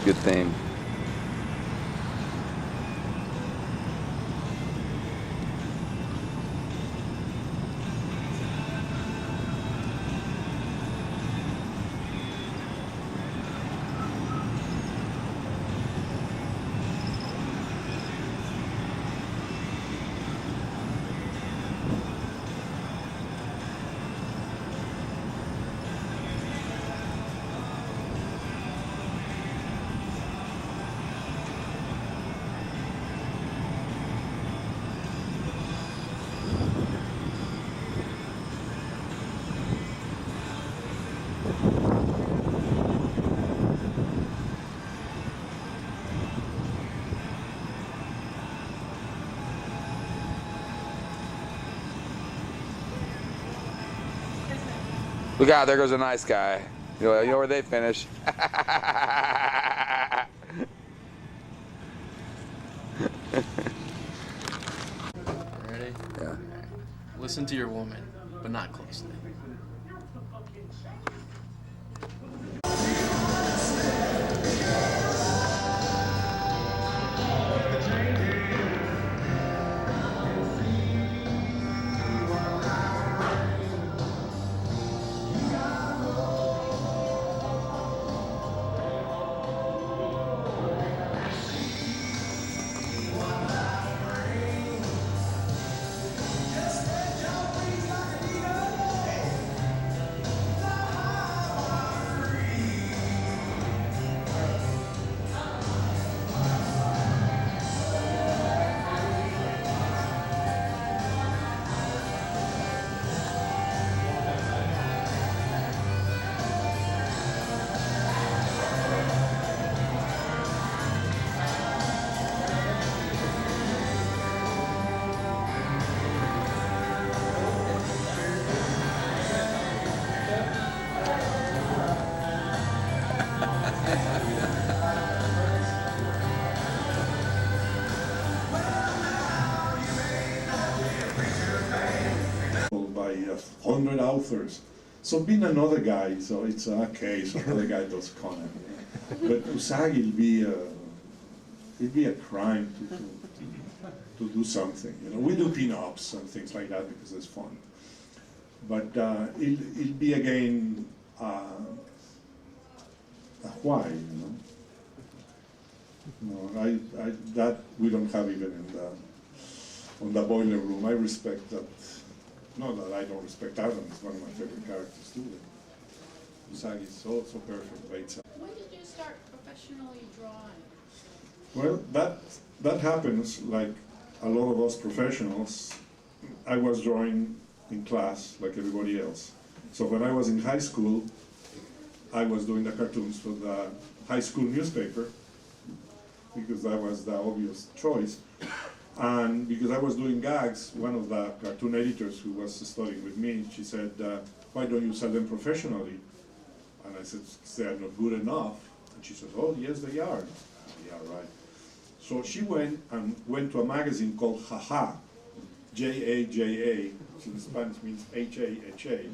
good theme. Look out, there goes a nice guy. You know where they finish. Ready? Yeah. Listen to your woman, but not closely. By 100 authors. So being another guy, so it's okay, so another guy does Conan. But Usagi, it'd be a crime to do something. You know, we do pin-ups and things like that because it's fun. But it'll be again a why, you know. No, that we don't have even on the boiler room. I respect that. Not that I don't respect Adam, he's one of my favorite characters too. Usagi is so perfect. When did you start professionally drawing? Well, that happens like a lot of us professionals. I was drawing in class like everybody else. So when I was in high school, I was doing the cartoons for the high school newspaper because that was the obvious choice. And because I was doing gags, one of the cartoon editors who was studying with me, she said, why don't you sell them professionally? And I said, they are not good enough. And she said, oh, yes, they are. Yeah, right. So she went to a magazine called Jaja, J-A-J-A, which in Spanish means H-A-H-A.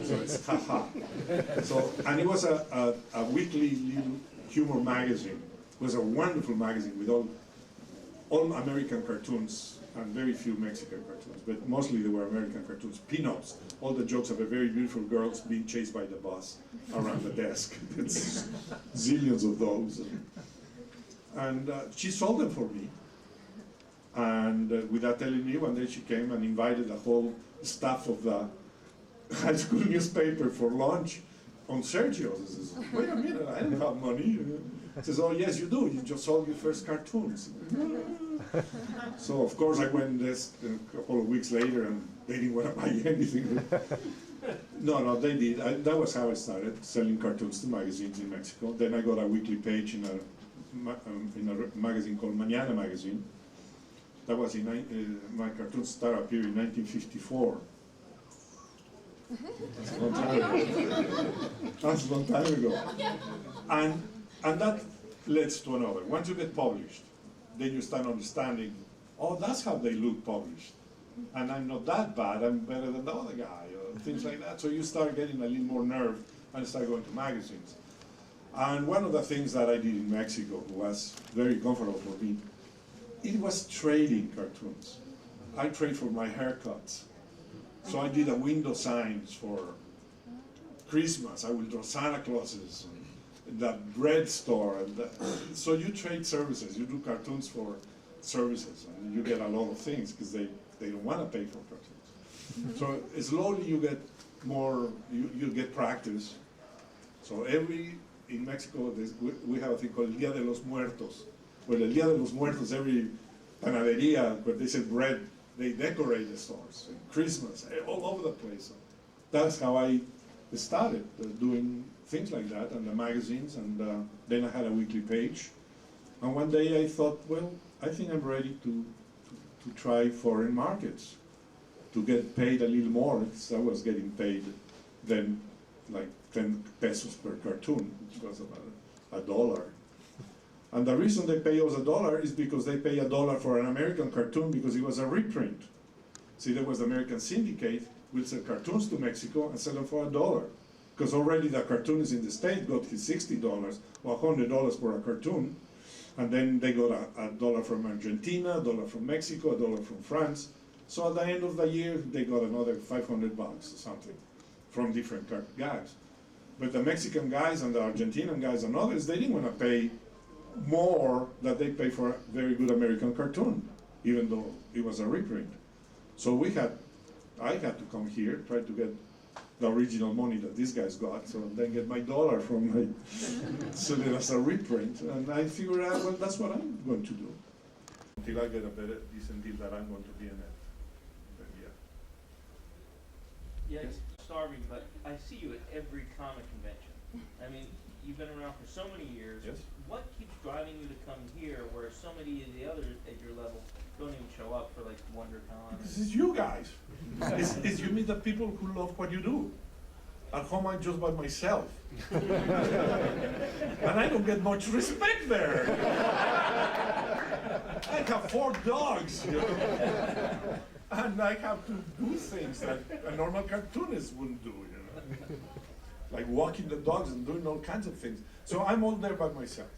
So it's Jaja. So, and it was a weekly little humor magazine. It was a wonderful magazine with all American cartoons and very few Mexican cartoons, but mostly they were American cartoons, pin-ups, all the jokes of a very beautiful girls being chased by the bus around the desk. It's zillions of those. And she sold them for me. And without telling me, one day she came and invited the whole staff of the high school newspaper for lunch on Sergio's. I says, wait a minute, I don't have money. He says, oh yes, you do. You just sold your first cartoons. So of course I went this a couple of weeks later, and they didn't want to buy anything. No, they did. That was how I started selling cartoons to magazines in Mexico. Then I got a weekly page in a magazine called Mañana magazine. That was in my cartoon startup appeared in 1954. That's a long time ago. That's a long time ago. And that leads to another. Once you get published, then you start understanding, oh, that's how they look published. And I'm not that bad, I'm better than the other guy, or things like that. So you start getting a little more nerve and start going to magazines. And one of the things that I did in Mexico was very comfortable for me, it was trading cartoons. I trade for my haircuts. So I did a window signs for Christmas. I will draw Santa Clauses, and the bread store. So you trade services. You do cartoons for services, and you get a lot of things because they don't want to pay for cartoons. So slowly you get more, you get practice. So in Mexico, we have a thing called Día de los Muertos. Well, el Día de los Muertos, every panadería where they sell bread, they decorate the stores. And Christmas, all over the place. So that's how I started doing things like that, and the magazines, and then I had a weekly page. And one day I thought, well, I think I'm ready to try foreign markets, to get paid a little more, because I was getting paid then like 10 pesos per cartoon, which was about $1. And the reason they pay us $1 is because they pay $1 for an American cartoon because it was a reprint. See, there was the American Syndicate, will sell cartoons to Mexico and sell them for $1. Because already the cartoonist in the States got his $60 or $100 for a cartoon. And then they got a $1 from Argentina, $1 from Mexico, $1 from France. So at the end of the year, they got another $500 or something from different guys. But the Mexican guys and the Argentinian guys and others, they didn't want to pay more than they pay for a very good American cartoon, even though it was a reprint. So I had to come here, try to get the original money that these guys got, so then get my $1 from my selling as a reprint, and I figured out, well, that's what I'm going to do. Until I get a better, decent deal that I'm going to be in it. Then, Yeah, it's starving, but I see you at every comic convention. I mean, you've been around for so many years. Yes. What keeps driving you to come here, where so many of the others at your level don't even show up for like WonderCon? This is you guys. It's you meet the people who love what you do. At home I'm just by myself. And I don't get much respect there. I have 4 dogs, you know? And I have to do things that a normal cartoonist wouldn't do, you know? Like walking the dogs and doing all kinds of things. So I'm all there by myself.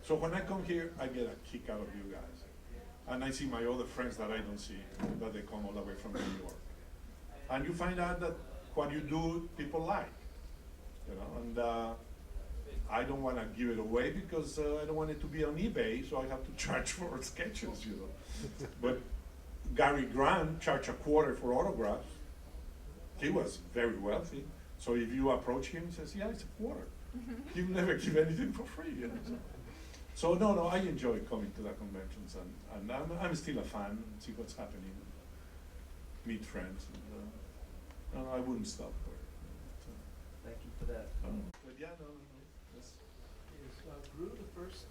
So when I come here, I get a kick out of you guys. And I see my other friends that I don't see, that they come all the way from New York. And you find out that what you do, people like, you know, and I don't want to give it away because I don't want it to be on eBay, so I have to charge for sketches, you know. But Gary Grant charged $0.25 for autographs. He was very wealthy. So if you approach him, he says, yeah, it's $0.25. He'll never give anything for free, you know. So no, I enjoy coming to the conventions, and I'm still a fan, see what's happening, meet friends, and I wouldn't stop for it. So, Thank you for that. but yeah, no. Is Gru the first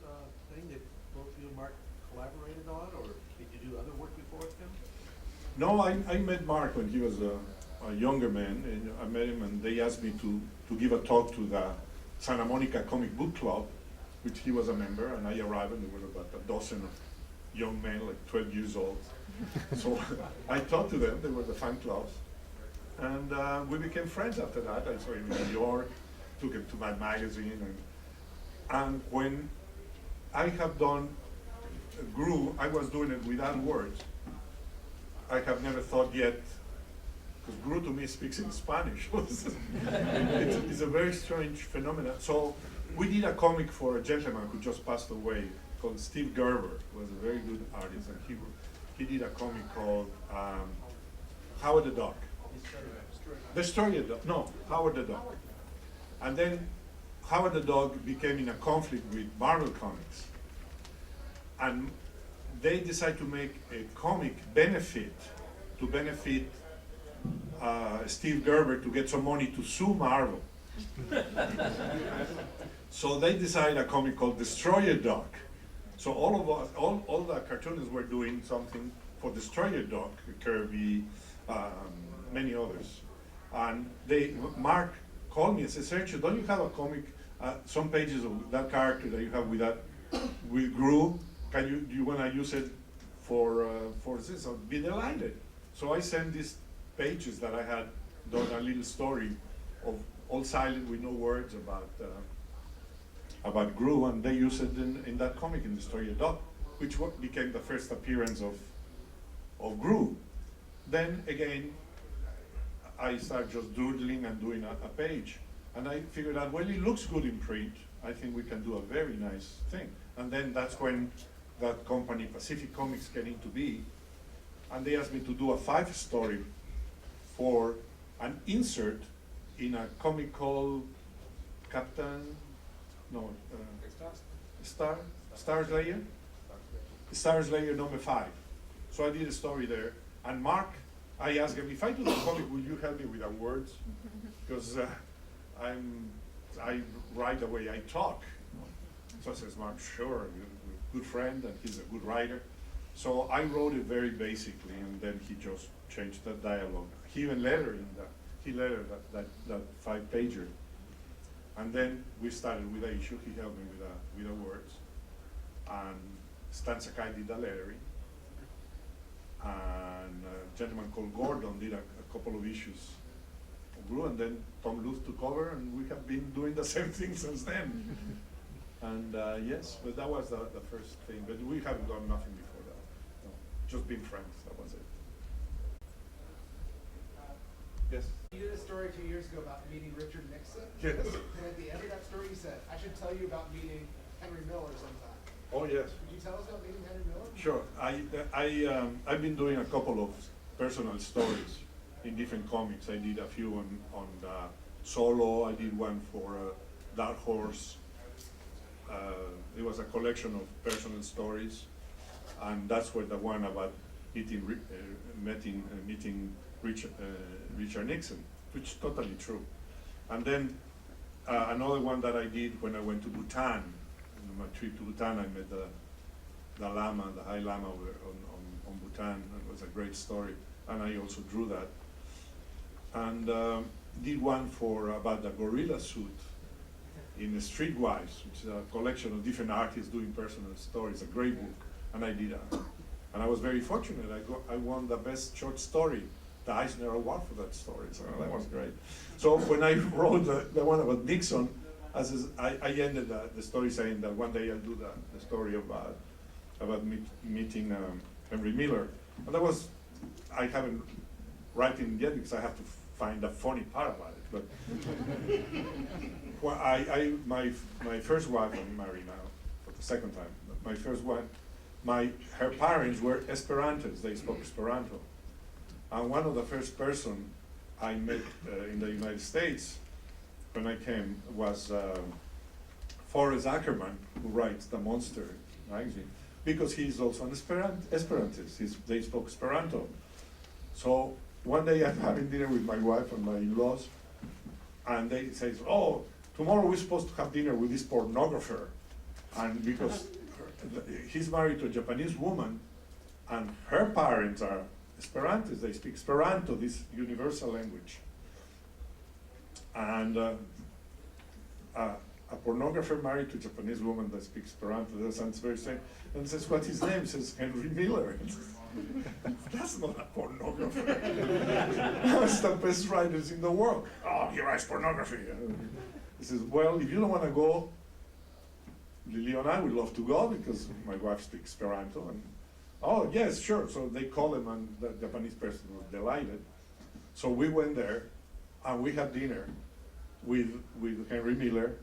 thing that both you and Mark collaborated on, or did you do other work before with him? No, I met Mark when he was a younger man, and I met him, and they asked me to give a talk to the Santa Monica Comic Book Club, which he was a member, and I arrived, and there were about a dozen of young men, like 12 years old. So I talked to them, they were the fan clubs, and we became friends after that. I saw him in New York, took him to my magazine, and when I have done Gru, I was doing it without words. I have never thought yet, because Gru to me speaks in Spanish. It's a very strange phenomenon. So we did a comic for a gentleman who just passed away called Steve Gerber, who was a very good artist, and he did a comic called Howard the Duck. Destroyer Duck. No, Howard the Duck. And then Howard the Duck became in a conflict with Marvel Comics. And they decided to make a comic to benefit Steve Gerber to get some money to sue Marvel. So they decided a comic called Destroyer Duck. So all of us, all the cartoonists were doing something for Destroyer Duck, Kirby, many others. And Mark called me and said, Sergio, don't you have a comic, some pages of that character that you have with Gru? Do you want to use it for this? I'll be delighted. So I sent these pages that I had done a little story of all silent with no words about about Gru, and they used it in that comic, in the story of Dot, which became the first appearance of Gru. Then again, I started just doodling and doing a page. And I figured out, well, it looks good in print. I think we can do a very nice thing. And then that's when that company, Pacific Comics, came into be. And they asked me to do a 5-story for an insert in a comic called Star Slayer number 5. So I did a story there. And Mark, I asked him, if I do the comic, will you help me with the words? Because I write the way I talk. So I says, Mark, sure, you're a good friend, and he's a good writer. So I wrote it very basically, and then he just changed the dialogue. He even lettered that 5-pager. And then we started with the issue. He helped me with the words. And Stan Sakai did the lettering. And a gentleman called Gordon did a couple of issues of Gru, and then Tom Luth took over, and we have been doing the same thing since then. And yes, but that was the first thing. But we haven't done nothing before that. No, just been friends, that was it. Yes? You did a story 2 years ago about meeting Richard Nixon. Yes. And at the end of that story you said, I should tell you about meeting Henry Miller sometime. Oh, yes. Could you tell us about meeting Henry Miller? Sure. I've been doing a couple of personal stories in different comics. I did a few on Solo. I did one for Dark Horse. It was a collection of personal stories, and that's where the one about meeting Richard Nixon, which is totally true. And then another one that I did when I went to Bhutan. On my trip to Bhutan, I met the Lama, the High Lama on Bhutan. It was a great story, and I also drew that. And did one about the gorilla suit in the Streetwise, which is a collection of different artists doing personal stories, a great book, and I did that. And I was very fortunate. I won the best short story, the Eisner Award for that story, so that was great. So when I wrote the one about Nixon, I ended the story saying that one day I'll do the story about meeting Henry Miller. And that was, I haven't written yet because I have to find the funny part about it. But well, my first wife, I'm married now for the second time. My first wife, her parents were Esperantists. They spoke Esperanto. And one of the first person I met in the United States when I came was Forrest Ackerman, who writes The Monster magazine, because he's also an Esperantist. They spoke Esperanto. So one day I'm having dinner with my wife and my in-laws, and they say, oh, tomorrow we're supposed to have dinner with this pornographer. And because he's married to a Japanese woman, and her parents are Esperantists, they speak Esperanto, this universal language. And a pornographer married to a Japanese woman that speaks Esperanto, that sounds very strange. And says, what's his name? Says, Henry Miller. That's not a pornographer. That's the best writers in the world. Oh, he writes pornography. He says, well, if you don't want to go, Lily and I would love to go because my wife speaks Esperanto. And oh, yes, sure. So they called him, and the Japanese person was delighted. So we went there, and we had dinner with Henry Miller,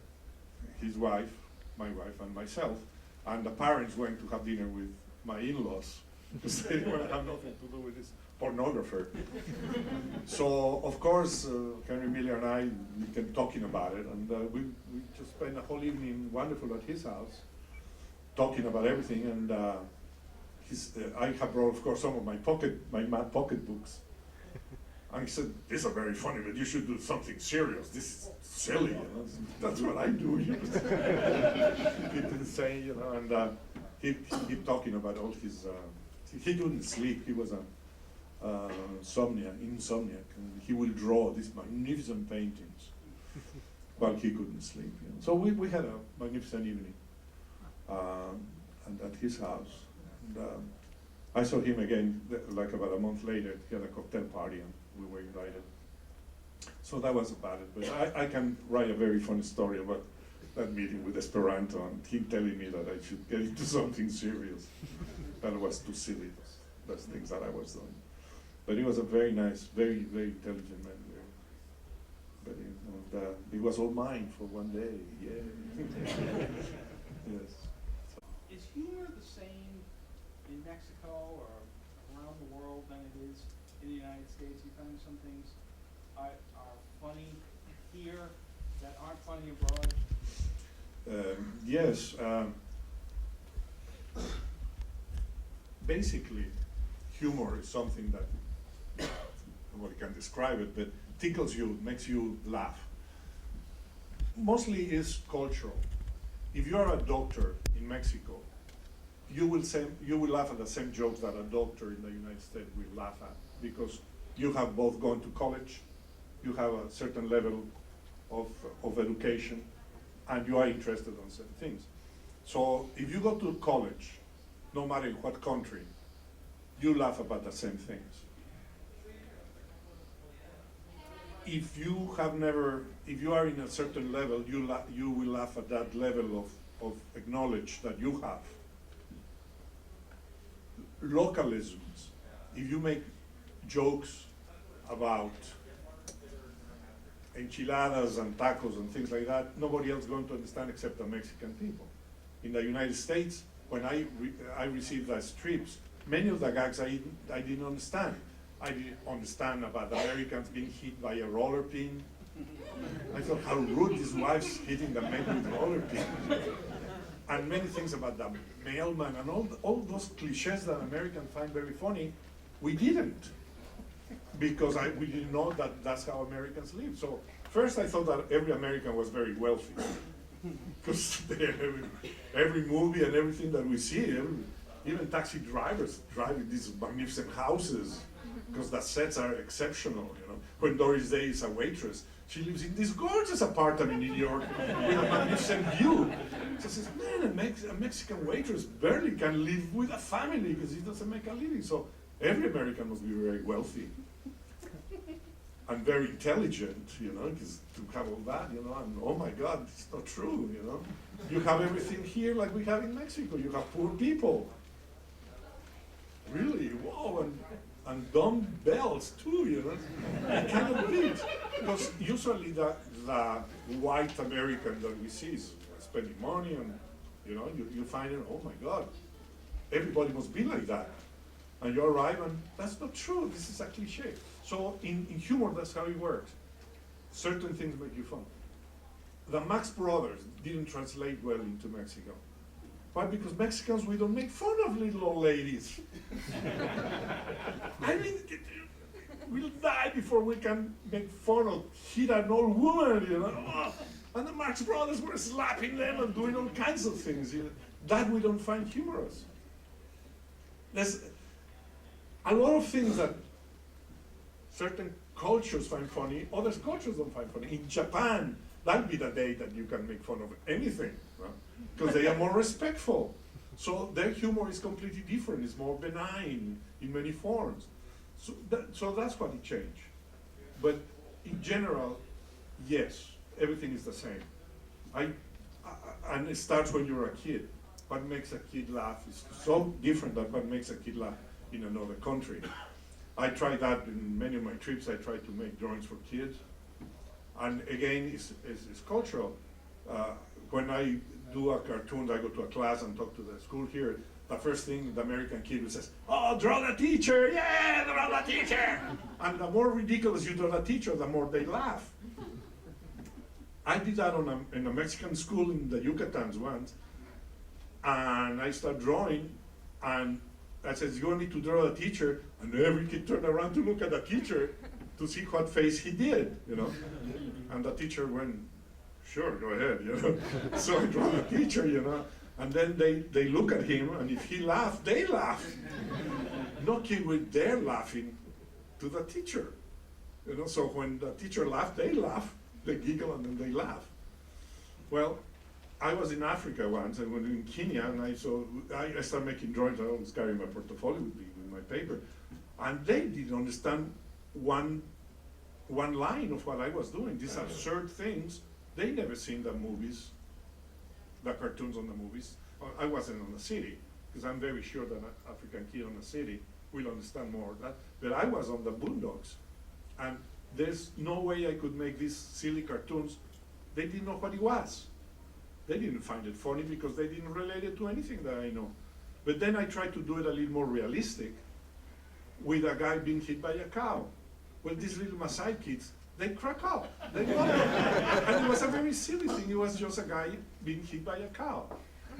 his wife, my wife, and myself. And the parents went to have dinner with my in-laws because they didn't want to have nothing to do with this pornographer. So, of course, Henry Miller and I kept talking about it, and we just spent a whole evening wonderful at his house, talking about everything. And I have brought, of course, some of my mad pocket books. And he said, these are very funny, but you should do something serious. This is silly, you know. That's what I do. He didn't say, you know, and he kept talking about all his, he couldn't sleep. He was a insomniac, and he will draw these magnificent paintings while he couldn't sleep. You know. So we had a magnificent evening at his house. And, I saw him again like about a month later. He had a cocktail party and we were invited. So that was about it. But I can write a very funny story about that meeting with Esperanto and him telling me that I should get into something serious. That was too silly, those things that I was doing. But he was a very nice, very, very intelligent man. But it was all mine for one day, yeah. Yes. Is humor the same in Mexico or around the world than it is in the United States? You find some things are funny here that aren't funny abroad? Yes. Basically, humor is something that nobody can describe it, but tickles you, makes you laugh. Mostly is cultural. If you are a doctor in Mexico, you will laugh at the same jokes that a doctor in the United States will laugh at, because you have both gone to college, you have a certain level of education, and you are interested in certain things. So if you go to college, no matter in what country, you laugh about the same things. If you are in a certain level, you will laugh at that level of knowledge that you have. Localisms, if you make jokes about enchiladas and tacos and things like that, nobody else is going to understand except the Mexican people. In the United States, when I received as trips, many of the gags I didn't understand. I didn't understand about Americans being hit by a roller pin. I thought how rude his wife's hitting the man with roller pin. And many things about the mailman and all those cliches that Americans find very funny, we didn't. Because we didn't know that that's how Americans live. So first I thought that every American was very wealthy. Because every movie and everything that we see, even taxi drivers driving these magnificent houses, because the sets are exceptional, you know. When Doris Day is a waitress, she lives in this gorgeous apartment in New York with a magnificent view. So she says, man, a Mexican waitress barely can live with a family because he doesn't make a living. So every American must be very wealthy and very intelligent, you know, because to have all that, you know, and oh my God, it's not true, you know. You have everything here like we have in Mexico. You have poor people. Really, whoa, and dumb bells too, you know. I cannot beat. Because usually the white American that we see is spending money and, you know, you find it, oh my God, everybody must be like that. And you arrive and that's not true, this is a cliche. So in humor, that's how it works. Certain things make you fun. The Marx Brothers didn't translate well into Mexico. Why? Because Mexicans, we don't make fun of little old ladies. I mean, we'll die before we can make fun of hit an old woman, you know. Oh. And the Marx Brothers were slapping them and doing all kinds of things. You know. That we don't find humorous. There's a lot of things that certain cultures find funny, other cultures don't find funny. In Japan, that'll be the day that you can make fun of anything, because they are more respectful. So their humor is completely different. It's more benign in many forms. So that's what it changed. But in general, yes, everything is the same. And it starts when you're a kid. What makes a kid laugh is so different than what makes a kid laugh in another country. I tried that in many of my trips. I tried to make drawings for kids. And again, it's cultural. When I do a cartoon, I go to a class and talk to the school here, the first thing the American kid says, oh, draw the teacher, yeah, draw the teacher. And the more ridiculous you draw the teacher, the more they laugh. I did that in a Mexican school in the Yucatans once, and I start drawing, and I said, you want me to draw the teacher? And every kid turned around to look at the teacher to see what face he did, you know. And the teacher went, sure, go ahead, you know. So I draw the teacher, you know, and then they look at him, and if he laughed, they laugh. No kid would dare laughing to the teacher, you know. So when the teacher laughed, they laugh, they giggle, and then they laugh. Well, I was in Africa once, and when in Kenya, and I started making drawings. I always carry my portfolio with me, with my paper, and they didn't understand one line of what I was doing. These absurd things, they never seen the movies the cartoons on the movies. I wasn't on the city, because I'm very sure that an African kid on the city will understand more of that. But I was on the boondocks, and there's no way I could make these silly cartoons. They didn't know what it was. They didn't find it funny because they didn't relate it to anything that I know. But then I tried to do it a little more realistic with a guy being hit by a cow. Well, these little Maasai kids, they crack up. They love it. And it was a very silly thing. It was just a guy being hit by a cow.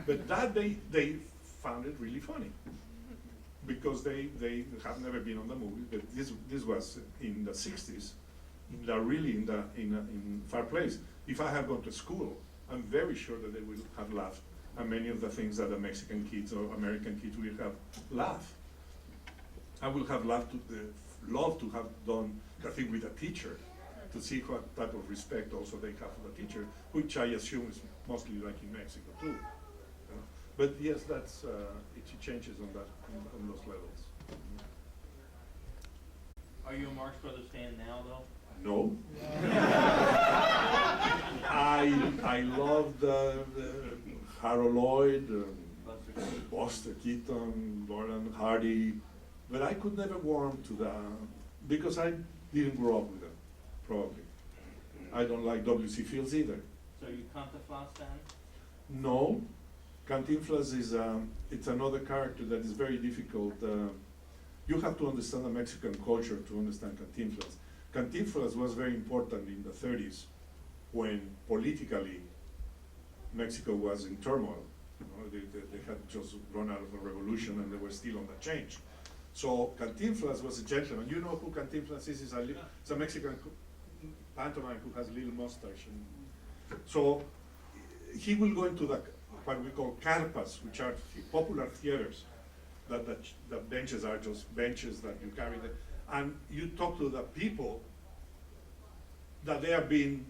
But that they found it really funny, because they have never been on the movie. But this was in the 60s, in far place. If I had gone to school, I'm very sure that they would have laughed at many of the things that the Mexican kids or American kids will have laughed. I would have loved to have done the thing with a teacher, to see what type of respect also they have for the teacher, which I assume is mostly like in Mexico too. You know? But yes, that's it changes on that on those levels. Are you a Marx Brothers fan now, though? No. I love the Harold Lloyd, Buster Keaton, Gordon Hardy, but I could never warm to the, because I didn't grow up with them, probably. I don't like W.C. Fields either. So are you Cantinflas fan? No, Cantinflas is it's another character that is very difficult. You have to understand the Mexican culture to understand Cantinflas. Cantinflas was very important in the 30s, when politically Mexico was in turmoil. You know, they had just run out of a revolution and they were still on the change. So Cantinflas was a gentleman. You know who Cantinflas is? It's a Mexican pantomime who has a little mustache. And so he will go into what we call carpas, which are popular theaters. That the benches are just benches that you carry there. And you talk to the people that they are being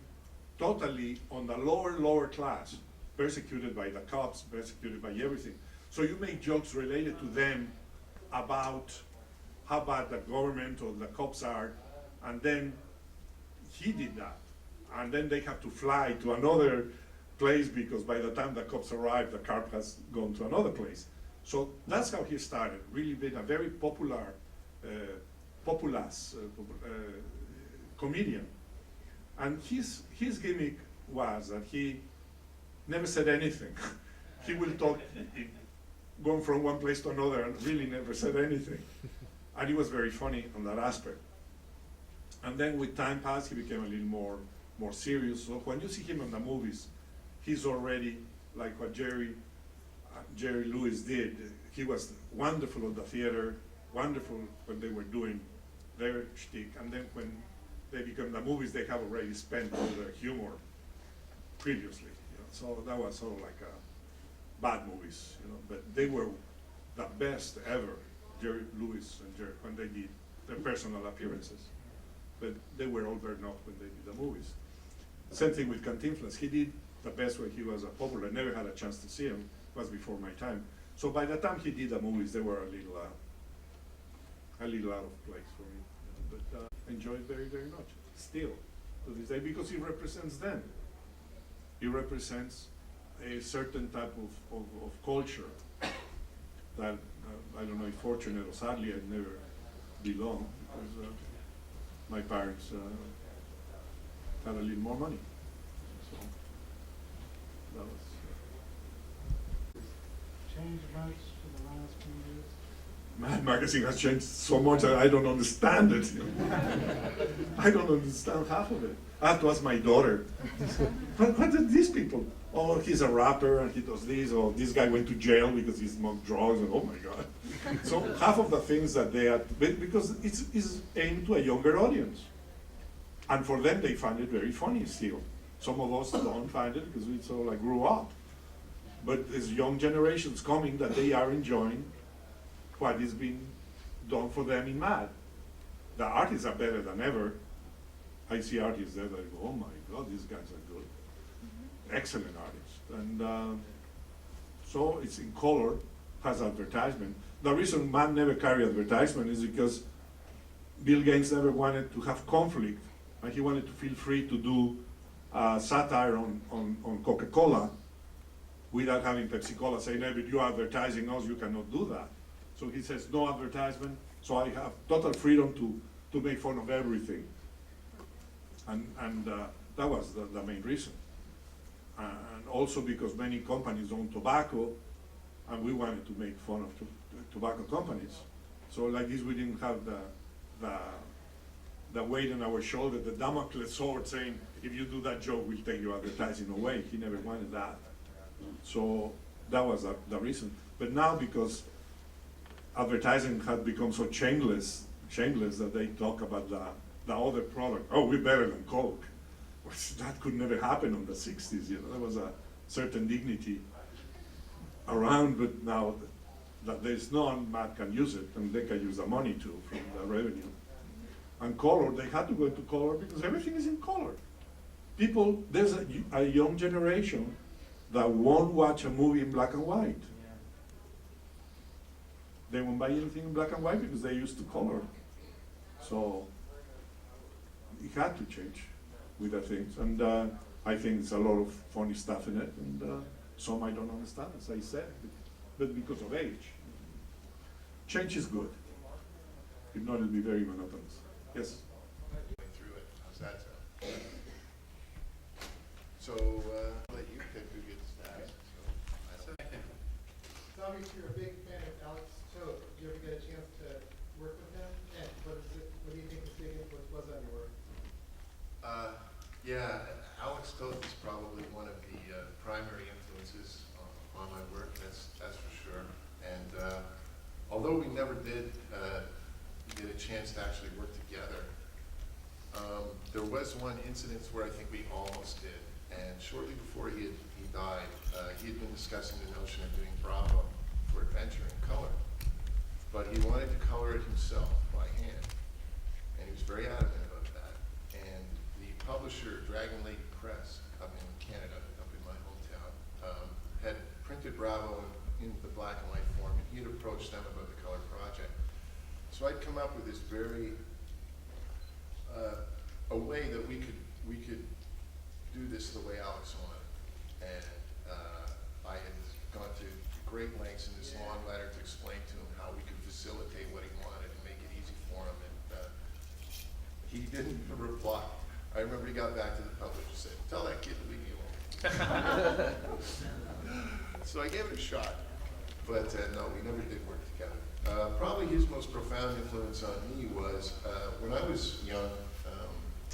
totally on the lower class, persecuted by the cops, persecuted by everything. So you make jokes related to them about how bad the government or the cops are, and then he did that. And then they have to fly to another place because by the time the cops arrive, the car has gone to another place. So that's how he started, really being a very popular, comedian. And his gimmick was that he never said anything. He will talk, going from one place to another, and really never said anything. And he was very funny on that aspect. And then with time passed, he became a little more serious. So when you see him in the movies, he's already like what Jerry Lewis did. He was wonderful at the theater, wonderful when they were doing their shtick, and then when they become the movies, they have already spent all their humor previously. You know? So that was sort of like bad movies, you know. But they were the best ever, Jerry Lewis and Jerry, when they did their personal appearances. But they were all burned off when they did the movies. Same thing with Cantinflas. He did the best when he was popular. I never had a chance to see him. It was before my time. So by the time he did the movies, they were a little out of place for me. You know, but I enjoy it very, very much, still, to this day, because he represents them. He represents a certain type of culture that, I don't know if fortunate or sadly, I never belonged, because my parents had a little more money. So that was. Changed much in the last few years? Mad Magazine has changed so much that I don't understand it. You know? I don't understand half of it. I have to ask my daughter, what did these people? Oh, he's a rapper and he does this, or this guy went to jail because he smoked drugs, and oh my God. So half of the things that they are, because it's aimed to a younger audience. And for them, they find it very funny still. Some of us don't find it because we sort of like grew up. But there's young generations coming that they are enjoying what is being done for them in Mad. The artists are better than ever. I see artists there that I go, oh my God, these guys are good. Excellent artists. And so it's in color, has advertisement. The reason Mad never carried advertisement is because Bill Gates never wanted to have conflict, and he wanted to feel free to do satire on Coca-Cola, without having Pepsi-Cola saying, hey, but you're advertising us, you cannot do that. So he says, no advertisement, so I have total freedom to make fun of everything. And that was the main reason. And also because many companies own tobacco, and we wanted to make fun of tobacco companies. So like this, we didn't have the weight on our shoulder, the Damocles sword saying, if you do that joke, we'll take your advertising away. He never wanted that. So that was the reason. But now, because advertising had become so shameless that they talk about the other product. Oh, we're better than Coke. That could never happen in the 60s, you know. There was a certain dignity around, but now that there's none, Matt can use it, and they can use the money too from the revenue. And color, they had to go into color because everything is in color. People, there's a young generation that won't watch a movie in black and white. They won't buy anything in black and white because they're used to color. So it had to change with the things. And I think there's a lot of funny stuff in it, and some I don't understand, as I said, but because of age. Change is good. If not, it'll be very monotonous. Yes? Through it. How's that sound? So, let you pick who gets that. It's obvious you're a big fan of Alex Toth. Did you ever get a chance to work with him? And what do you think his big influence was on your work? Yeah, Alex Toth is probably one of the primary influences on my work, that's for sure. And although we never did get a chance to actually work together, there was one incident where I think we almost did. And shortly before he died, he had been discussing the notion of doing Bravo for Adventure in color. But he wanted to color it himself by hand. And he was very adamant about that. And the publisher, Dragon Lady Press, up in Canada, up in my hometown, had printed Bravo in the black and white form, and he had approached them about the color project. So I'd come up with this very, a way that we could do this the way Alex wanted. And I had gone to great lengths in this long letter to explain to him how we could facilitate what he wanted and make it easy for him. And he didn't reply. I remember he got back to the publisher and said, tell that kid to leave me alone. So I gave it a shot. But no, we never did work together. Probably his most profound influence on me was when I was young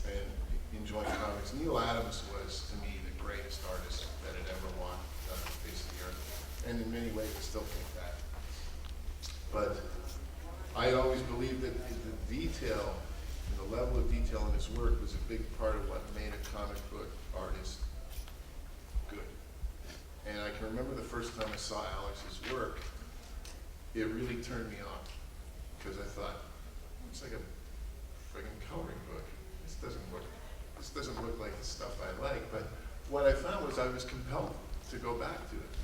and enjoying comics, Neil Adams was, to me, the greatest artist that had ever walked the face of the earth. And in many ways, I still think that. But I always believed that the detail, the level of detail in his work was a big part of what made a comic book artist good. And I can remember the first time I saw Alex's work, it really turned me off. Because I thought, it's like a friggin' coloring book. This doesn't look like the stuff I like. But what I found was I was compelled to go back to it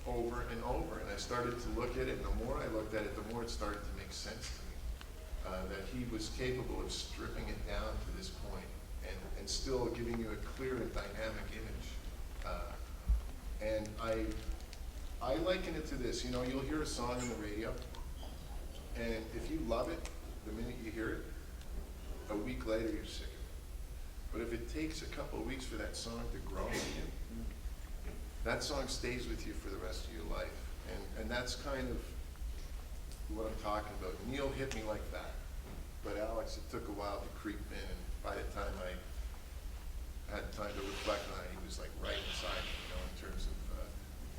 over and over. And I started to look at it, and the more I looked at it, the more it started to make sense to me. That he was capable of stripping it down to this point and still giving you a clear and dynamic image. And I liken it to this. You know, you'll hear a song on the radio, and if you love it, the minute you hear it, a week later you're sick of it. But if it takes a couple of weeks for that song to grow with you, that song stays with you for the rest of your life. And that's kind of what I'm talking about. Neil hit me like that. But Alex, it took a while to creep in, and by the time I had time to reflect on it, he was like right inside me, you know, in terms of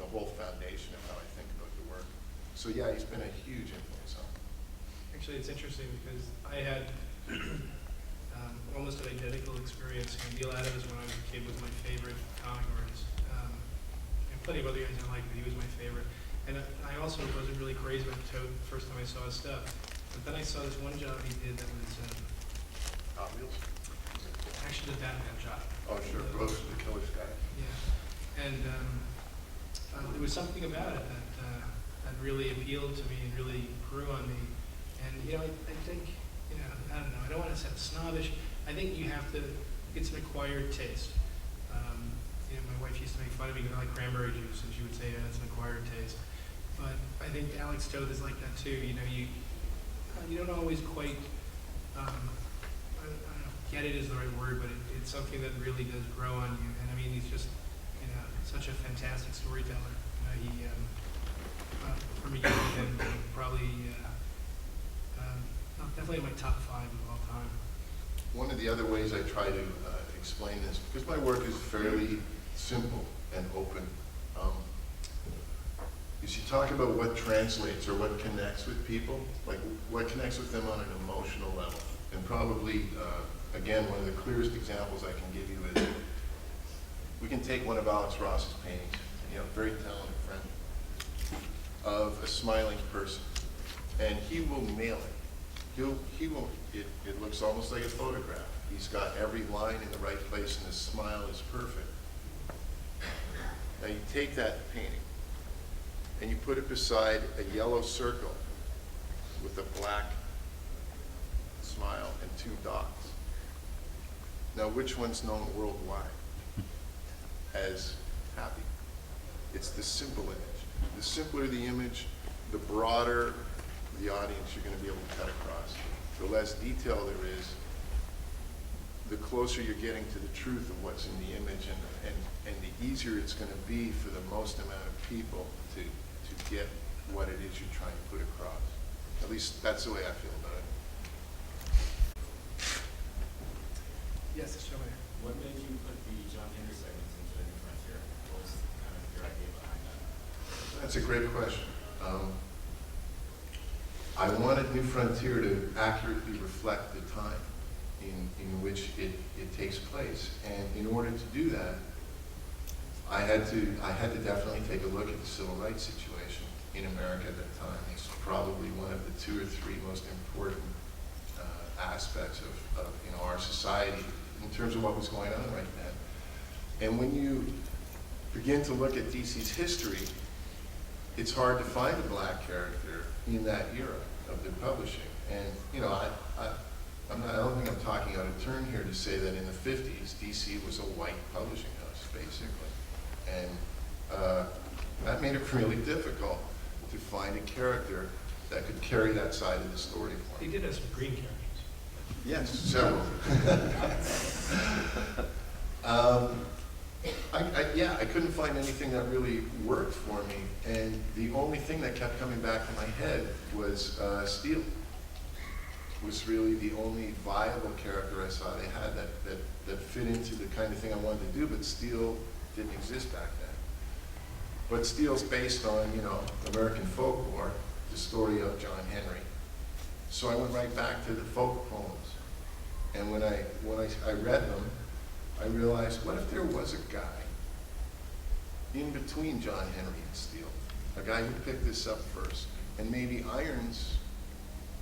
the whole foundation of how I think about the work. So yeah, he's been a huge influence on me. Actually, it's interesting because I had almost an identical experience. Neil Adams, when I was a kid, was my favorite comic artist. And plenty of other guys I liked, but he was my favorite. And I also wasn't really crazy about Toad the first time I saw his stuff. But then I saw this one job he did that was Hot Wheels? actually the Batman job. Oh, sure. Ghost of the Killer Sky. Yeah. And there was something about it that really appealed to me and really grew on me. And, you know, I think, you know, I don't know, I don't want to sound snobbish. I think you have to, it's an acquired taste. my wife used to make fun of me because I like cranberry juice, and she would say, that's an acquired taste. But I think Alex Toth is like that too. You don't always quite, I don't know, get it is the right word, but it's something that really does grow on you. And I mean, he's just, such a fantastic storyteller. For me, probably, definitely in my top 5 of all time. One of the other ways I try to explain this, because my work is fairly simple and open, is you talk about what translates or what connects with people, like what connects with them on an emotional level. And probably, again, one of the clearest examples I can give you is, we can take one of Alex Ross's paintings, very talented friend, of a smiling person, and he will nail it. It looks almost like a photograph. He's got every line in the right place, and his smile is perfect. Now you take that painting, and you put it beside a yellow circle with a black smile and 2 dots. Now which one's known worldwide as happy? It's the simple image. The simpler the image, the broader the audience you're going to be able to cut across. The less detail there is, the closer you're getting to the truth of what's in the image, and the easier it's going to be for the most amount of people to get what it is you're trying to put across. At least that's the way I feel about it. Yes, show me. What made you put the John Henry segments into the New Frontier? What was kind of your idea behind that? That's a great question. I wanted New Frontier to accurately reflect the time in which it takes place. And in order to do that, I had to definitely take a look at the civil rights situation in America at that time. It's probably one of the 2 or 3 most important aspects of our society in terms of what was going on right then. And when you begin to look at DC's history, it's hard to find a black character in that era of the publishing. And I don't think I'm talking out of turn here to say that in the 50s, DC was a white publishing house, basically. And that made it really difficult to find a character that could carry that side of the story for He me. did have some green characters. Yes, several. I couldn't find anything that really worked for me, and the only thing that kept coming back to my head was Steele. Was really the only viable character I saw they had that fit into the kind of thing I wanted to do, but Steele didn't exist back then. But Steele's based on, American folklore, the story of John Henry. So I went right back to the folk poems. And when I read them, I realized, what if there was a guy in between John Henry and Steele? A guy who picked this up first. And maybe Irons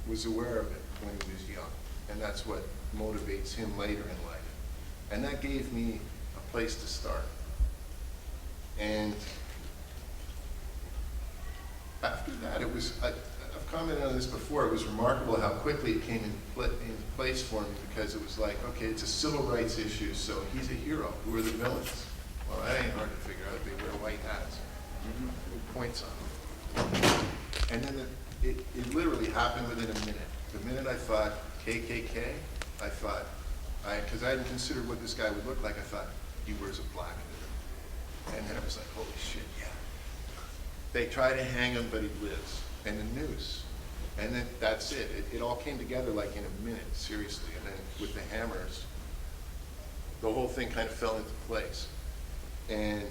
was aware of it when he was young. And that's what motivates him later in life. And that gave me a place to start. And after that, it was, I've commented on this before, it was remarkable how quickly it came into place for me, because it was like, okay, it's a civil rights issue, so he's a hero. Who are the villains? Well, that ain't hard to figure out. They wear white hats with points on them. And then it literally happened within a minute. The minute I thought KKK, I thought, because I hadn't considered what this guy would look like, I thought, he wears a black hood. And then I was like, holy shit, yeah. They try to hang him, but he lives. And the noose. And then that's it. It all came together like in a minute, seriously. And then with the hammers, the whole thing kind of fell into place. And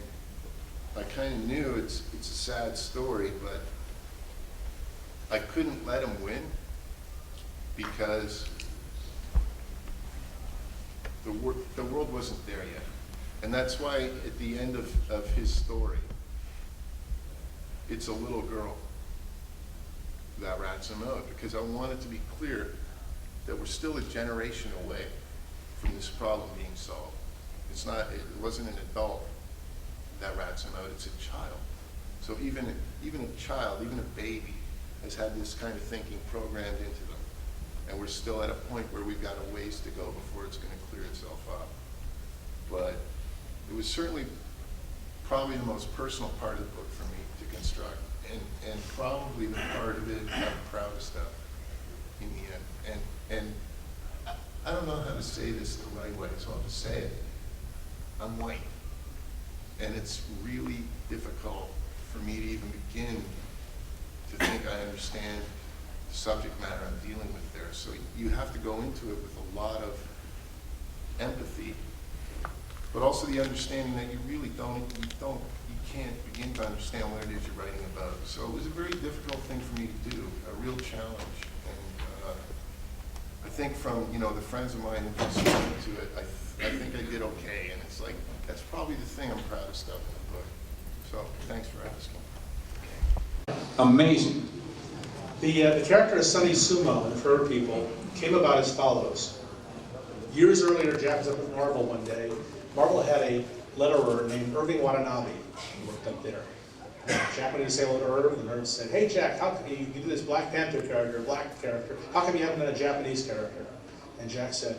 I kind of knew it's a sad story, but I couldn't let him win because the world wasn't there yet. And that's why at the end of his story, it's a little girl that rats him out, because I want it to be clear that we're still a generation away from this problem being solved. It wasn't an adult that rats him out, it's a child. So even a child, even a baby, has had this kind of thinking programmed into them. And we're still at a point where we've got a ways to go before it's going to clear itself up. But it was certainly probably the most personal part of the book for me to construct, and probably the part of it I'm proudest of in the end. And I don't know how to say this the right way, so I'll just say it. I'm white, and it's really difficult for me to even begin to think I understand the subject matter I'm dealing with there. So you have to go into it with a lot of empathy, but also the understanding that you really you can't begin to understand what it is you're writing about. So it was a very difficult thing for me to do, a real challenge. And I think from, the friends of mine who've responded to it, I think I did okay. And it's like, that's probably the thing I'm proudest of in the book. So thanks for asking. Amazing. The character of Sonny Sumo in the Fur People came about as follows. Years earlier, Jack was up at Marvel one day. Marvel had a letterer named Irving Watanabe who worked up there. Jack went to say hello to Irv, and Irv said, "Hey Jack, how come you do this Black Panther character, black character? How come you haven't done a Japanese character?" And Jack said,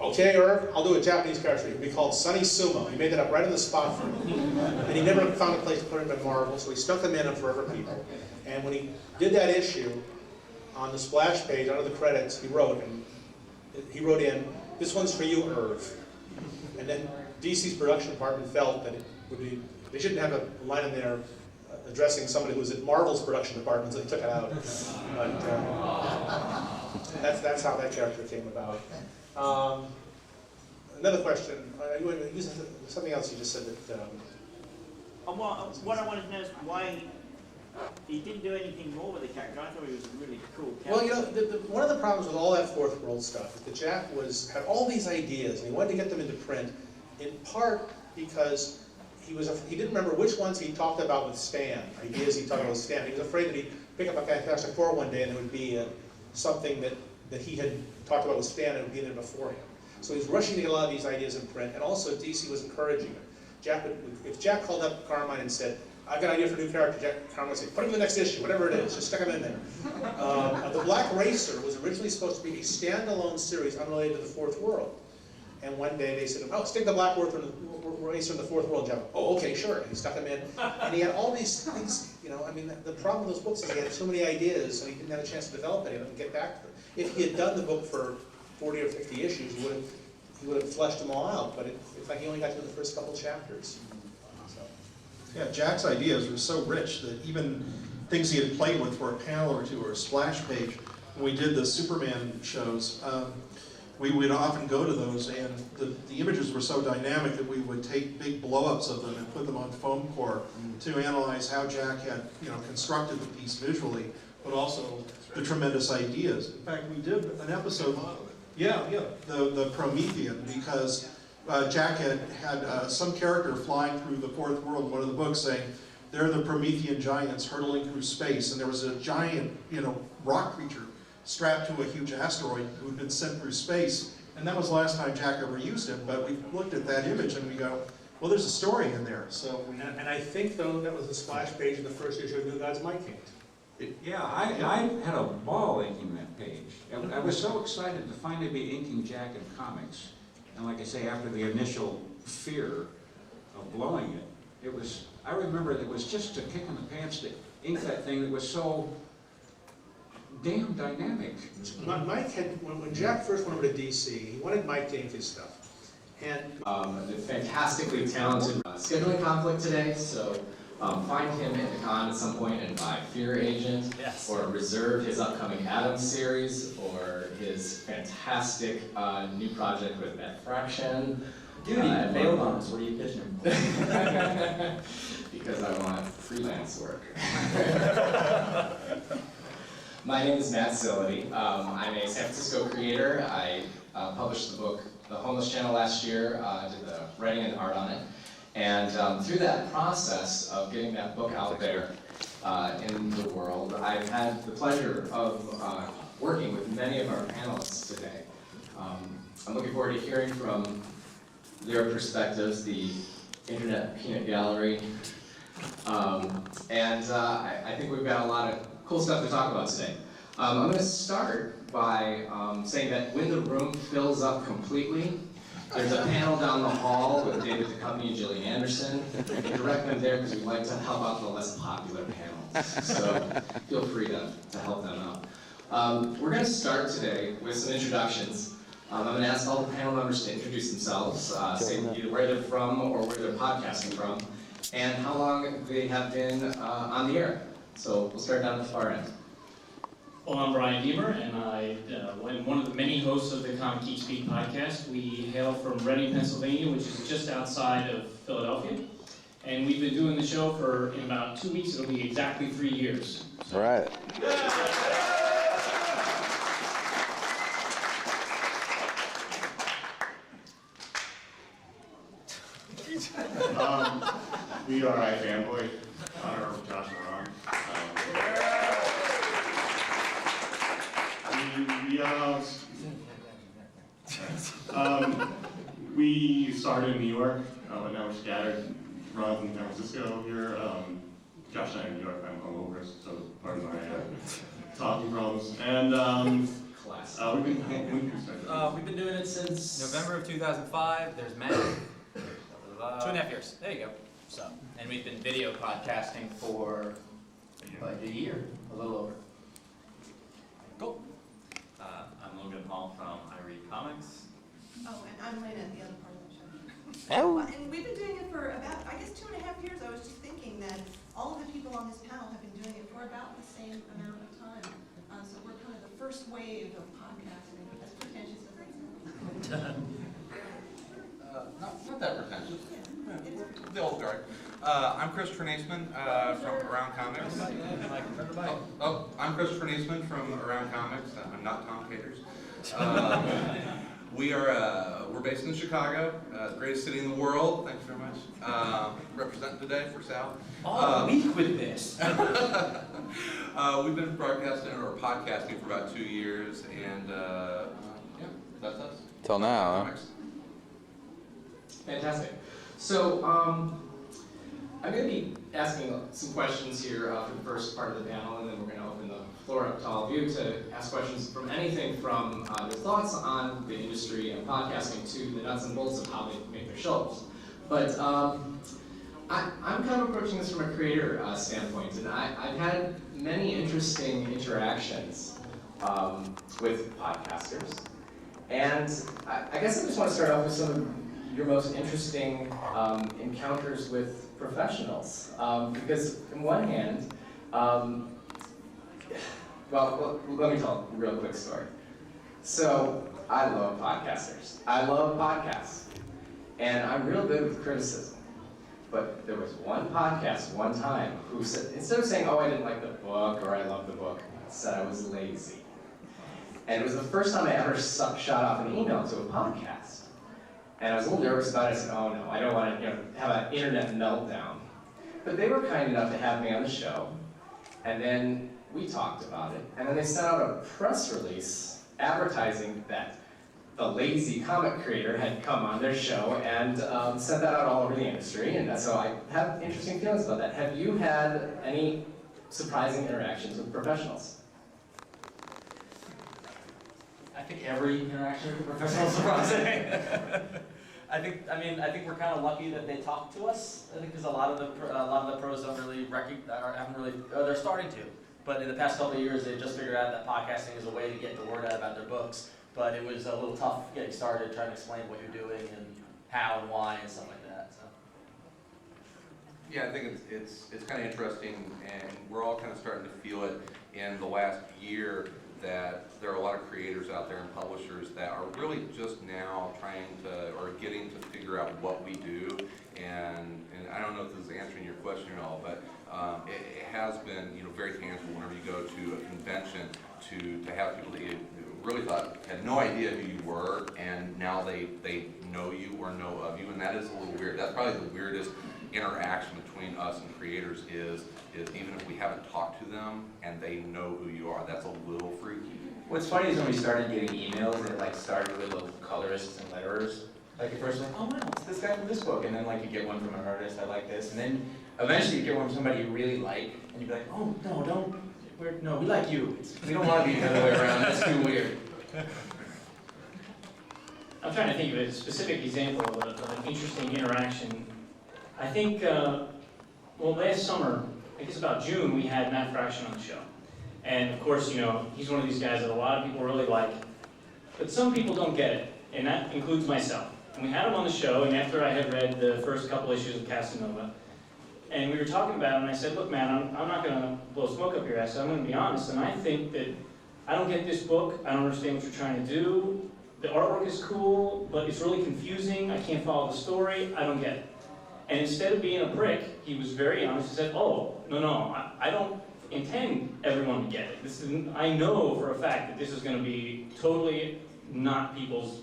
"Okay, Irv, I'll do a Japanese character. It'll be called Sonny Sumo." He made that up right on the spot for me. And he never found a place to put him in Marvel, so he stuck them in Forever People. And when he did that issue, on the splash page, under the credits, he wrote in, "This one's for you, Irv." And then DC's production department felt that it would be, they shouldn't have a line in there addressing somebody who was at Marvel's production department, so they took it out. But that's how that character came about. Another question. Something else you just said that. What I wanted to know is why he didn't do anything more with the character. I thought he was a really cool character. Well, one of the problems with all that Fourth World stuff is that Jack had all these ideas, and he wanted to get them into print, in part because he didn't remember which ones he talked about with Stan, ideas he talked about with Stan. He was afraid that he'd pick up a Fantastic Four one day and there would be something that he had talked about with Stan and it would be there before him. So he was rushing to get a lot of these ideas in print, and also DC was encouraging him. If Jack called up Carmine and said, "I've got an idea for a new character," Carmine would say, "Put him in the next issue, whatever it is, just stick him in there." The Black Racer was originally supposed to be a standalone series unrelated to the Fourth World. And one day they said, "Oh, stick the Black Racer in the Fourth World." Jack, "Oh, okay, sure." And he stuck him in. And he had all these things, the problem with those books is he had so many ideas and he didn't have a chance to develop any of them and get back to them. If he had done the book for 40 or 50 issues, he would have fleshed them all out, but it's like he only got to the first couple chapters. Yeah, Jack's ideas were so rich that even things he had played with for a panel or two or a splash page, when we did the Superman shows, we would often go to those, and the images were so dynamic that we would take big blow-ups of them and put them on foam core to analyze how Jack had constructed the piece visually, but also the tremendous ideas. In fact, we did an episode, the Promethean, because Jack had some character flying through the Fourth World in one of the books saying, "They're the Promethean giants hurtling through space," and there was a giant, rock creature strapped to a huge asteroid who had been sent through space, and that was the last time Jack ever used it. But we looked at that image and we go, well, there's a story in there. So and I think though that was the splash page in the first issue of New Gods Might King. Yeah, I had a ball inking that page. I was so excited to finally be inking Jack in comics. And like I say, after the initial fear of blowing it, I remember it was just a kick in the pants to ink that thing that was so damn dynamic. Mike when Jack first went over to DC, he wanted Mike to ink his stuff. And the fantastically talented scheduling conflict today, so find him at the con at some point and buy Fear Agent, or reserve his upcoming Adams series, or his fantastic new project with Fuction. Dude, he failed on us. What are you pitching him? Because I want freelance work. My name is Matt Sility. I'm a San Francisco creator. I published the book The Homeless Channel last year, did the writing and art on it. And through that process of getting that book out there in the world, I've had the pleasure of working with many of our panelists today. I'm looking forward to hearing from their perspectives, the Internet Peanut Gallery. I think we've got a lot of cool stuff to talk about today. I'm going to start by saying that when the room fills up completely, There's a panel down the hall with David Duchovny and Gillian Anderson. You can direct them there because we like to help out the less popular panels. So feel free to help them out. We're going to start today with some introductions. I'm going to ask all the panel members to introduce themselves, say either where they're from or where they're podcasting from, and how long they have been on the air. So we'll start down at the far end. Well, I'm Brian Deemer, and I am one of the many hosts of the Comic Geek Speak podcast. We hail from Reading, Pennsylvania, which is just outside of Philadelphia. And we've been doing the show for, in about 2 weeks, it'll be exactly 3 years. All right. We are iFanboy, honor of Josh and Ron. We started in New York, but now we're scattered. Ron's in San Francisco here. Josh and I are in New York. I'm hungover, so part of my talking problems. And we've been doing it since November of 2005. There's Matt. 2.5 years. There you go. So, and we've been video podcasting for like a year, a little over. Cool. I'm Logan Hall from I Read Comics. Oh, and I'm Lynn at the other part of the show. Oh. And we've been doing it for about, I guess, 2.5 years. I was just thinking that all of the people on this panel have been doing it for about the same amount of time. So we're kind of the first wave of podcasting, as pretentious as it sounds. Not that pretentious. Yeah, the old guard. I'm Christopher Naisman from Around Comics. I'm Christopher Naisman from Around Comics. I'm not Tom Caters. We're based in Chicago, the greatest city in the world. Thanks very much. Representing today for Sal. All week with this. We've been broadcasting or podcasting for about 2 years, and yeah, that's us. Till now, huh? Fantastic. So I'm going to be asking some questions here for the first part of the panel, and then we're going to open the floor up to all of you to ask questions from anything from their thoughts on the industry and podcasting to the nuts and bolts of how they make their shows. But I'm kind of approaching this from a creator standpoint, and I've had many interesting interactions with podcasters. And I guess I just want to start off with some of your most interesting encounters with professionals. Because on one hand, well, let me tell a real quick story. So I love podcasters. I love podcasts. And I'm real good with criticism. But there was one podcast one time who said, instead of saying, oh, I didn't like the book or I love the book, said I was lazy. And it was the first time I ever shot off an email to a podcast. And I was a little nervous about it. I said, oh no, I don't want to have an internet meltdown. But they were kind enough to have me on the show. And then we talked about it. And then they sent out a press release advertising that the lazy comic creator had come on their show and sent that out all over the industry. And so I have interesting feelings about that. Have you had any surprising interactions with professionals? I think every interaction with a professional is surprising. I think we're kind of lucky that they talk to us. I think because a lot of the pros don't really they're starting to. But in the past couple of years, they've just figured out that podcasting is a way to get the word out about their books. But it was a little tough getting started, trying to explain what you're doing and how and why and stuff like that. So. Yeah, I think it's kind of interesting, and we're all kind of starting to feel it in the last year that there are a lot of creators out there and publishers that are really just now trying to, or getting to figure out what we do. And I don't know if this is answering your question at all, but it has been very tangible whenever you go to a convention to have people that you really had no idea who you were, and now they know you or know of you, and that is a little weird. That's probably the weirdest interaction between us and creators is even if we haven't talked to them and they know who you are, that's a little freaky. What's funny is when we started getting emails, it started with little colorists and letterers. At first, oh wow, it's this guy from this book, and then you get one from an artist, I like this, and then eventually you get one from somebody you really like, and you'd be like, oh no, we like you. We don't want to be the other way around. That's too weird. I'm trying to think of a specific example of an interesting interaction. I think, well, last summer, I guess about June, we had Matt Fraction on the show. And of course, you know, he's one of these guys that a lot of people really like, but some people don't get it, and that includes myself. And we had him on the show, and after I had read the first couple issues of Casanova, and we were talking about it, and I said, look, man, I'm not going to blow smoke up your ass. I'm going to be honest, and I think that I don't get this book. I don't understand what you're trying to do. The artwork is cool, but it's really confusing. I can't follow the story. I don't get it. And instead of being a prick, he was very honest. He said, oh, no, I don't intend everyone to get it. This is, I know for a fact that this is going to be totally not people's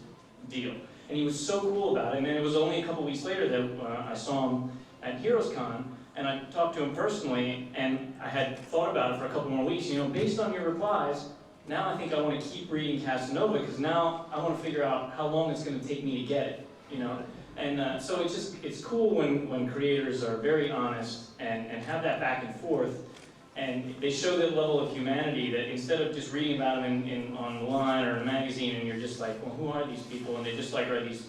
deal. And he was so cool about it. And then it was only a couple weeks later that I saw him at Heroes Con, and I talked to him personally, and I had thought about it for a couple more weeks. You know, based on your replies, now I think I want to keep reading Casanova, because now I want to figure out how long it's going to take me to get it, you know? And so it's cool when creators are very honest and have that back and forth, and they show that level of humanity that instead of just reading about them online or in a magazine, and you're just like, well, who are these people? And they just like are these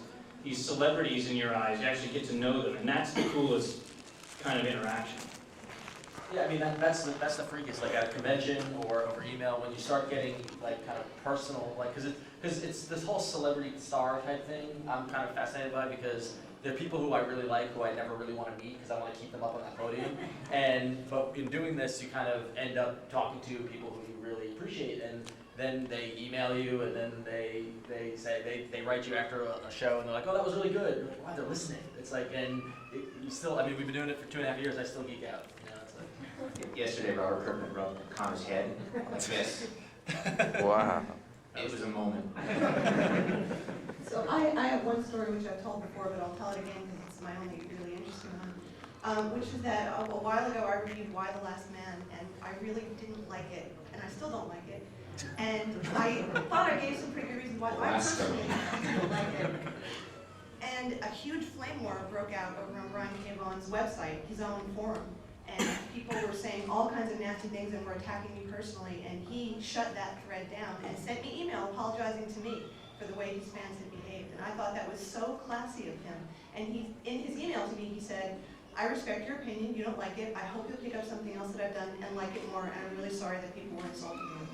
celebrities in your eyes. You actually get to know them, and that's the coolest kind of interaction. Yeah, I mean, that's the freakiest, like at a convention or over email, when you start getting like kind of personal, like, because it's this whole celebrity star type thing I'm kind of fascinated by, because they're people who I really like, who I never really want to meet, because I want to keep them up on that podium. But in doing this, you kind of end up talking to people who you really appreciate, and then they email you, and then they say, they write you after a show, and they're like, oh, that was really good. You're like, wow, they're listening. It's like, and you still, I mean, we've been doing it for 2.5 years, I still geek out. You know, it's like, Yesterday, Robert Kirkman rubbed Connor's head like this. Wow. It was a moment. So I have one story which I've told before, but I'll tell it again because it's my only really interesting one, which was that a while ago I read Y the Last Man, and I really didn't like it, and I still don't like it. And I thought I gave some pretty good reasons why I personally didn't like it. And a huge flame war broke out over on Brian K. Vaughan's website, his own forum. And people were saying all kinds of nasty things and were attacking me personally, and he shut that thread down and sent me email apologizing to me for the way his fans had behaved. And I thought that was so classy of him. And in his email to me, he said, I respect your opinion, you don't like it, I hope you'll pick up something else that I've done and like it more, and I'm really sorry that people were insulting you.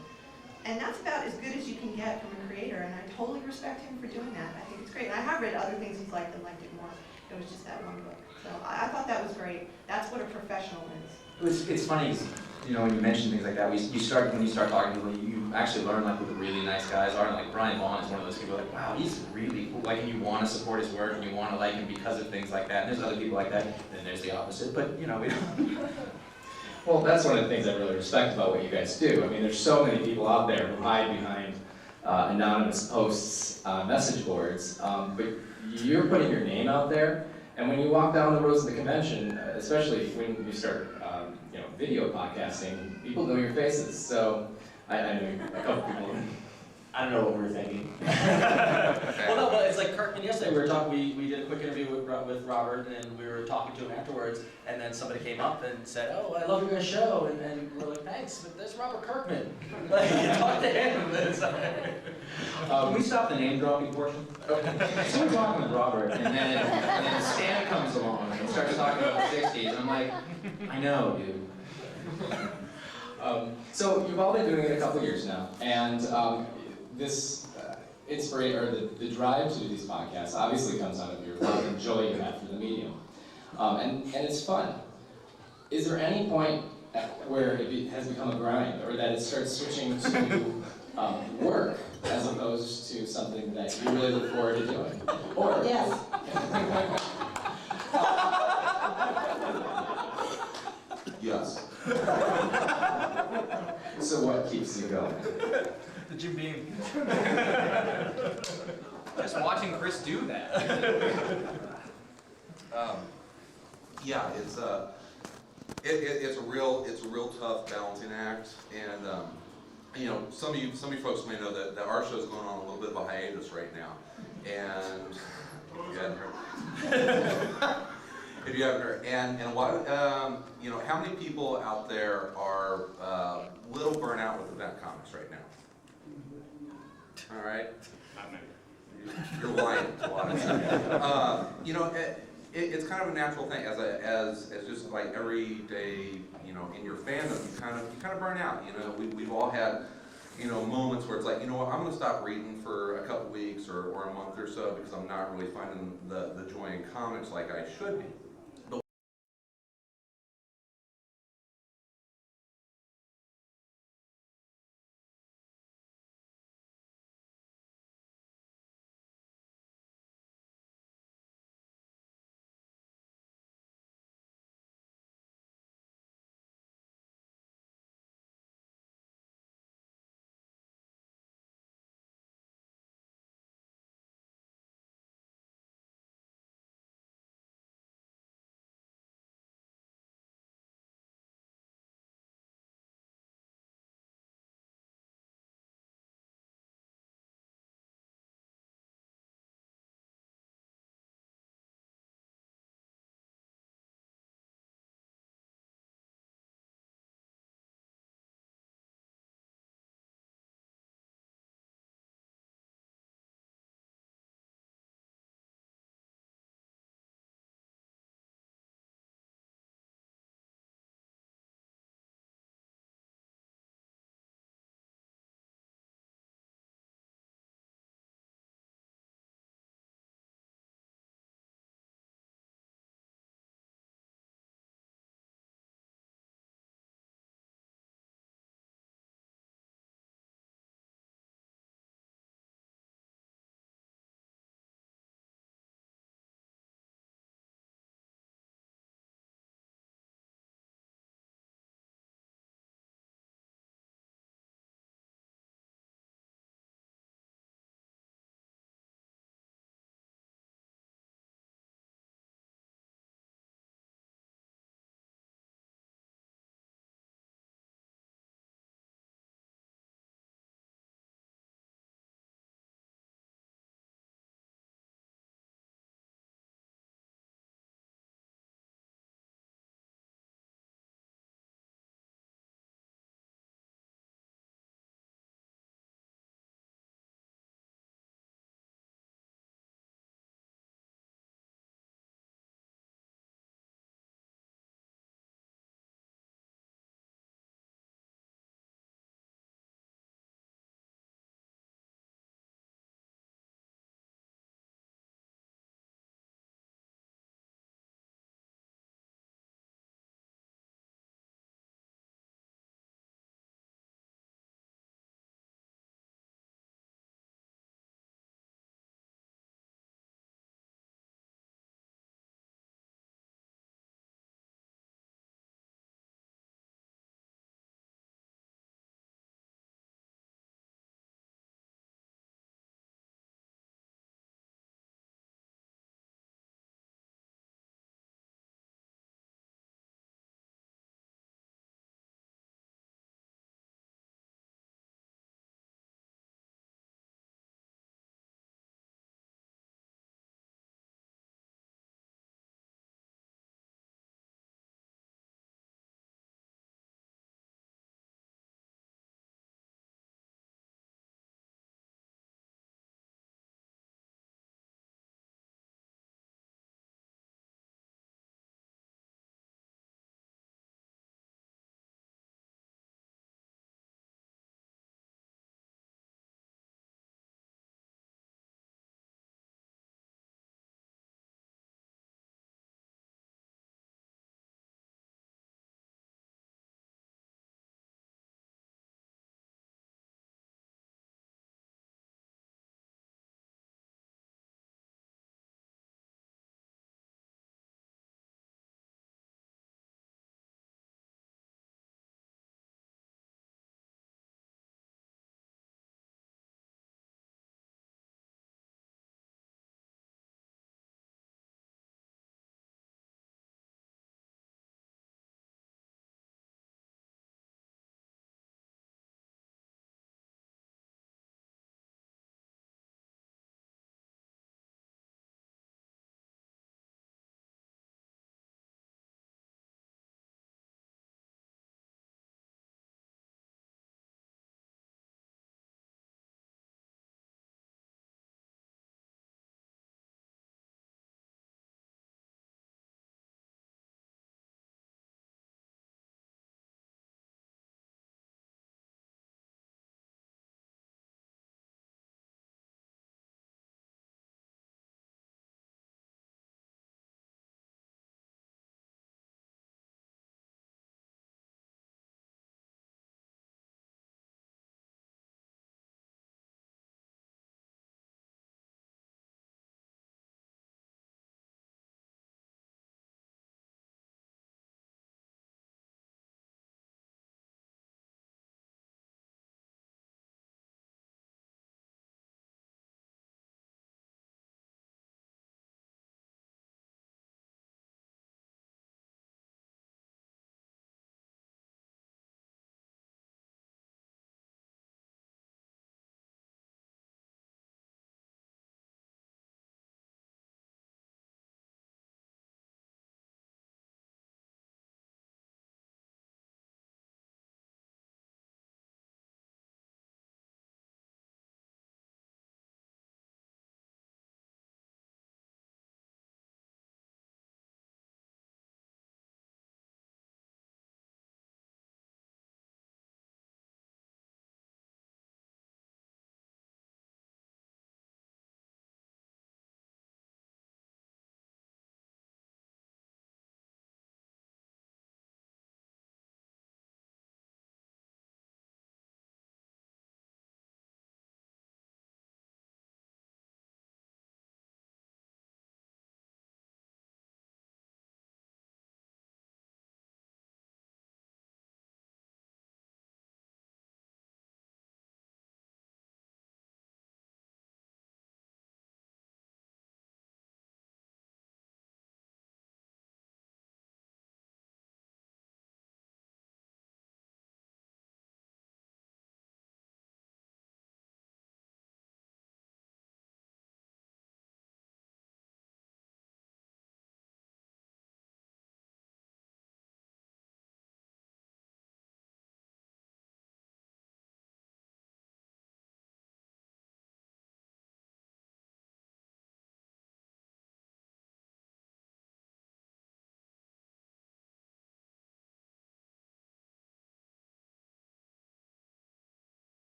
And that's about as good as you can get from a creator, and I totally respect him for doing that. I think it's great. And I have read other things he's liked and liked it more. It was just that one book. So I thought that was great. That's what a professional is. It's funny, you know, when you mention things like that, when you start talking to people, you actually learn like who the really nice guys are. And like Brian Vaughn is one of those people like, wow, he's really cool. Like, and you want to support his work, and you want to like him because of things like that. And there's other people like that, and then there's the opposite. But you know, we don't. Well, that's one of the things I really respect about what you guys do. I mean, there's so many people out there who hide behind anonymous posts on message boards, but you're putting your name out there, and when you walk down the roads of the convention, especially when you start you know, video podcasting, people know your faces. So I know a couple people. I don't know what we were thinking. well, no, but it's like Kirkman yesterday. We were talking. We did a quick interview with Robert, and we were talking to him afterwards. And then somebody came up and said, "Oh, I love your guys' show," and we're like, "Thanks, but there's Robert Kirkman." Like, talk to him. Can we stop the name dropping portion? So we're talking with Robert, and then Stan comes along and starts talking about the '60s. And I'm like, I know, dude. So you've all been doing it a couple years now, and this inspiration, or the drive to do these podcasts obviously comes out of your love and joy you have for the medium. And it's fun. Is there any point where it has become a grind, or that it starts switching to work as opposed to something that you really look forward to doing? Or yes. Yes. So what keeps you going? The Jim Beam. Just watching Chris do that. Yeah, it's a real tough balancing act, and you know, some of you folks may know that our show's going on a little bit of a hiatus right now, and if you haven't heard, and what you know, how many people out there are a little burnt out with event comics right now? All right. Not many. You're lying to a lot of people. You know, it's kind of a natural thing as just like every day, you know, in your fandom, you kind of burn out. You know, we've all had, you know, moments where it's like, you know what, I'm going to stop reading for a couple weeks or a month or so because I'm not really finding the joy in comics like I should be.